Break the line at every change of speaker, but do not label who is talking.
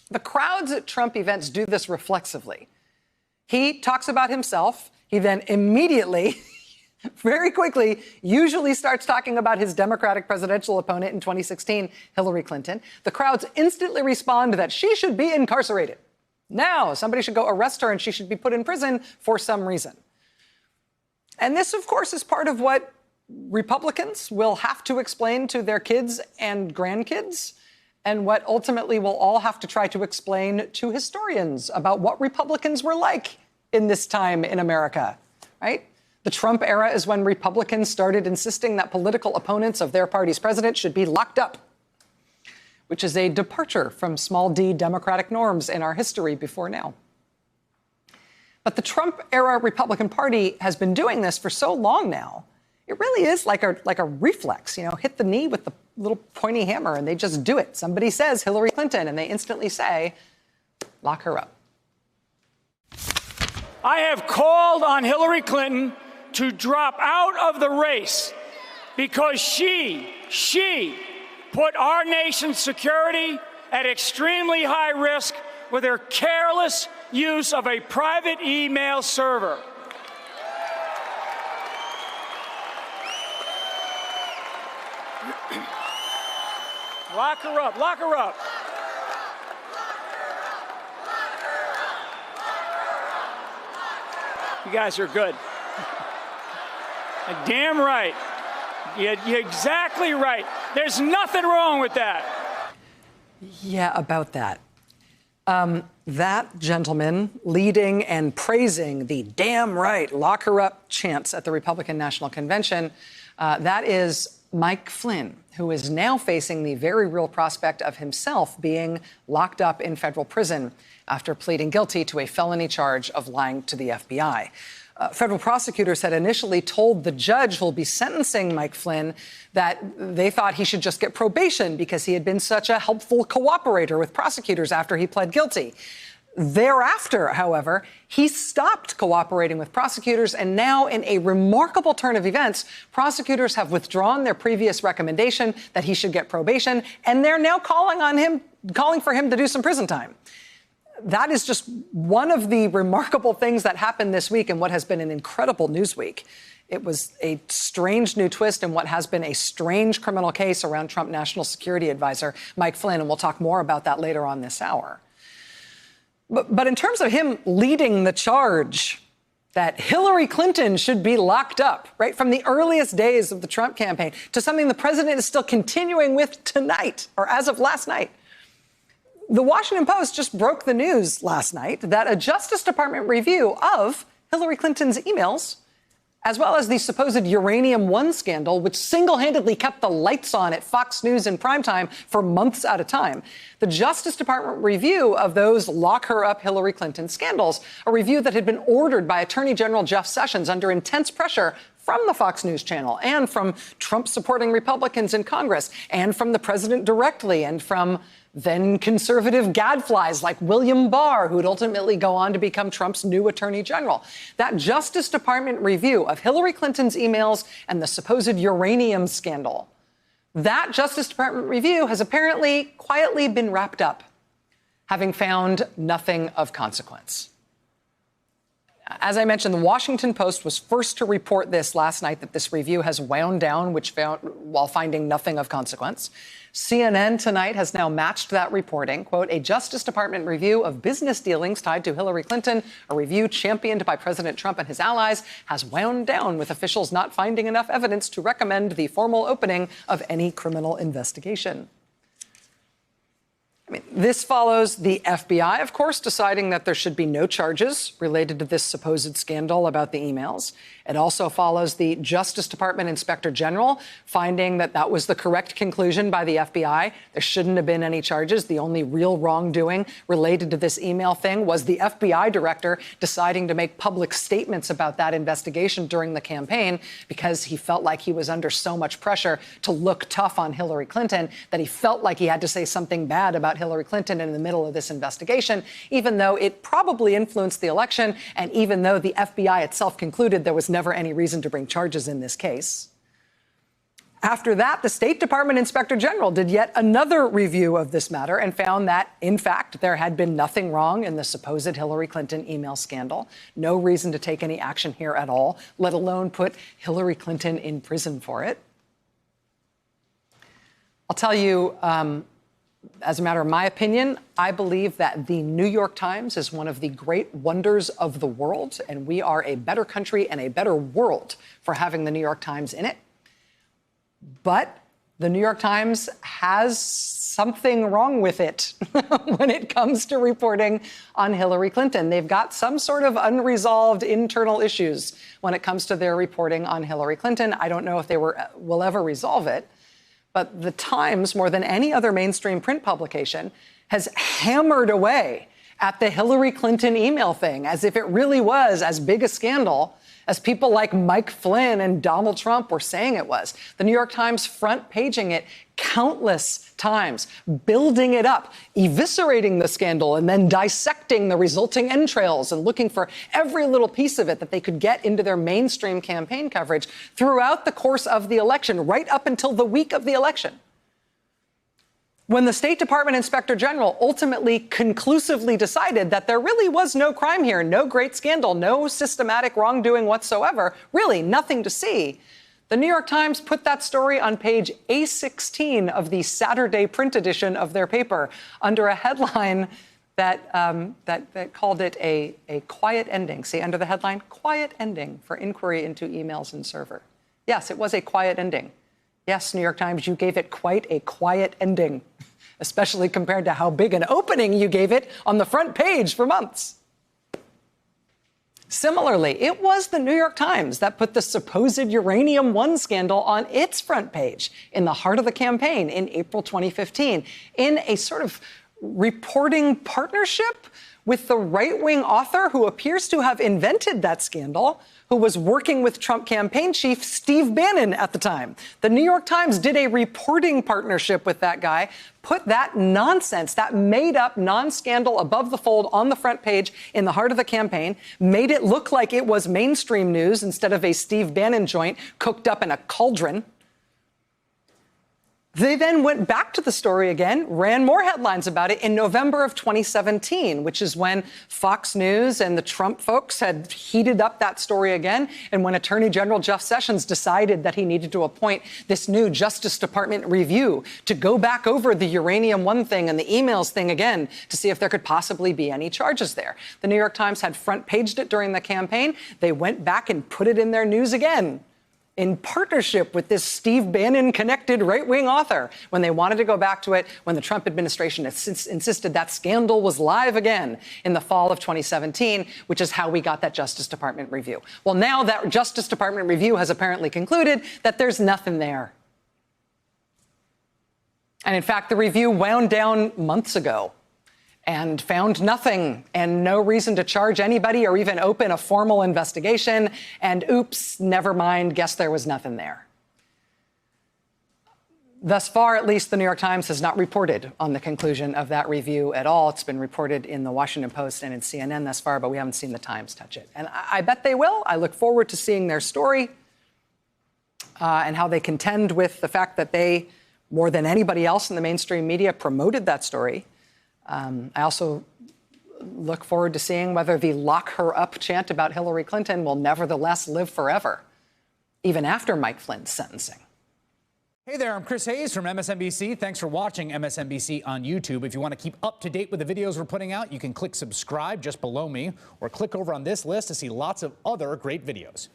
The crowds at Trump events do this reflexively. He talks about himself. He then immediately, very quickly, usually starts talking about his Democratic presidential opponent in 2016, Hillary Clinton. The crowds instantly respond that she should be incarcerated. Now, somebody should go arrest her and she should be put in prison for some reason. And this, of course, is part of what Republicans will have to explain to their kids and grandkids, and what ultimately we'll all have to try to explain to historians about what Republicans were like in this time in America, right? The Trump era is when Republicans started insisting that political opponents of their party's president should be locked up, which is a departure from small d Democratic norms in our history before now. But the Trump-era Republican Party has been doing this for so long now, it really is like a reflex, you know, hit the knee with the little pointy hammer, and they just do it. Somebody says Hillary Clinton, and they instantly say, lock her up.
I have called on Hillary Clinton to drop out of the race because she put our nation's security at extremely high risk with her careless use of a private email server. Lock her up, lock her up. You guys are good. Damn right. You're exactly right. There's nothing wrong with that.
Yeah, about that. That gentleman leading and praising the damn right, lock her up chants at the Republican National Convention, that is Mike Flynn, who is now facing the very real prospect of himself being locked up in federal prison after pleading guilty to a felony charge of lying to the FBI. Federal prosecutors had initially told the judge who'll be sentencing Mike Flynn that they thought he should just get probation because he had been such a helpful cooperator with prosecutors after he pled guilty. Thereafter, however, he stopped cooperating with prosecutors, and now, in a remarkable turn of events, prosecutors have withdrawn their previous recommendation that he should get probation, and they're now calling for him to do some prison time. That is just one of the remarkable things that happened this week in what has been an incredible news week. It was a strange new twist in what has been a strange criminal case around Trump National Security Advisor Mike Flynn, and we'll talk more about that later on this hour. But in terms of him leading the charge that Hillary Clinton should be locked up, right, from the earliest days of the Trump campaign to something the president is still continuing with tonight, or as of last night, the Washington Post just broke the news last night that a Justice Department review of Hillary Clinton's emails, as well as the supposed Uranium One scandal, which single-handedly kept the lights on at Fox News in primetime for months at a time. The Justice Department review of those lock-her-up Hillary Clinton scandals, a review that had been ordered by Attorney General Jeff Sessions under intense pressure from the Fox News channel and from Trump-supporting Republicans in Congress and from the president directly and from then conservative gadflies like William Barr, who would ultimately go on to become Trump's new attorney general. That Justice Department review of Hillary Clinton's emails and the supposed uranium scandal, that Justice Department review has apparently quietly been wrapped up, having found nothing of consequence. As I mentioned, the Washington Post was first to report this last night, that this review has wound down, while finding nothing of consequence. CNN tonight has now matched that reporting. Quote, a Justice Department review of business dealings tied to Hillary Clinton, a review championed by President Trump and his allies, has wound down with officials not finding enough evidence to recommend the formal opening of any criminal investigation. This follows the FBI, of course, deciding that there should be no charges related to this supposed scandal about the emails. It also follows the Justice Department Inspector General finding that that was the correct conclusion by the FBI. There shouldn't have been any charges. The only real wrongdoing related to this email thing was the FBI director deciding to make public statements about that investigation during the campaign because he felt like he was under so much pressure to look tough on Hillary Clinton that he felt like he had to say something bad about Hillary Clinton in the middle of this investigation, even though it probably influenced the election and even though the FBI itself concluded there was never any reason to bring charges in this case. After that, the State Department Inspector General did yet another review of this matter and found that, in fact, there had been nothing wrong in the supposed Hillary Clinton email scandal. No reason to take any action here at all, let alone put Hillary Clinton in prison for it. I'll tell you, as a matter of my opinion, I believe that the New York Times is one of the great wonders of the world, and we are a better country and a better world for having the New York Times in it. But the New York Times has something wrong with it when it comes to reporting on Hillary Clinton. They've got some sort of unresolved internal issues when it comes to their reporting on Hillary Clinton. I don't know if they will ever resolve it. But the Times, more than any other mainstream print publication, has hammered away at the Hillary Clinton email thing as if it really was as big a scandal as people like Mike Flynn and Donald Trump were saying it was. The New York Times front paging it countless times, building it up, eviscerating the scandal, and then dissecting the resulting entrails and looking for every little piece of it that they could get into their mainstream campaign coverage throughout the course of the election, right up until the week of the election. When the State Department Inspector General ultimately conclusively decided that there really was no crime here, no great scandal, no systematic wrongdoing whatsoever, really nothing to see, the New York Times put that story on page A16 of the Saturday print edition of their paper under a headline that called it a quiet ending. See, under the headline, quiet ending for inquiry into emails and server. Yes, it was a quiet ending. Yes, New York Times, you gave it quite a quiet ending, especially compared to how big an opening you gave it on the front page for months. Similarly, it was the New York Times that put the supposed Uranium One scandal on its front page in the heart of the campaign in April 2015, in a sort of reporting partnership with the right-wing author who appears to have invented that scandal, who was working with Trump campaign chief Steve Bannon at the time. The New York Times did a reporting partnership with that guy, put that nonsense, that made-up non-scandal above the fold on the front page in the heart of the campaign, made it look like it was mainstream news instead of a Steve Bannon joint cooked up in a cauldron. They then went back to the story again, ran more headlines about it in November of 2017, which is when Fox News and the Trump folks had heated up that story again, and when Attorney General Jeff Sessions decided that he needed to appoint this new Justice Department review to go back over the Uranium One thing and the emails thing again to see if there could possibly be any charges there. The New York Times had front-paged it during the campaign. They went back and put it in their news again, in partnership with this Steve Bannon-connected right-wing author, when they wanted to go back to it when the Trump administration insisted that scandal was live again in the fall of 2017, which is how we got that Justice Department review. Well, now that Justice Department review has apparently concluded that there's nothing there. And in fact, the review wound down months ago and found nothing and no reason to charge anybody or even open a formal investigation. And oops, never mind, guess there was nothing there. Thus far, at least, the New York Times has not reported on the conclusion of that review at all. It's been reported in the Washington Post and in CNN thus far, but we haven't seen the Times touch it. And I bet they will. I look forward to seeing their story and how they contend with the fact that they, more than anybody else in the mainstream media, promoted that story. I also look forward to seeing whether the lock her up chant about Hillary Clinton will nevertheless live forever, even after Mike Flynn's sentencing.
Hey there, I'm Chris Hayes from MSNBC. Thanks for watching MSNBC on YouTube. If you want to keep up to date with the videos we're putting out, you can click subscribe just below me or click over on this list to see lots of other great videos.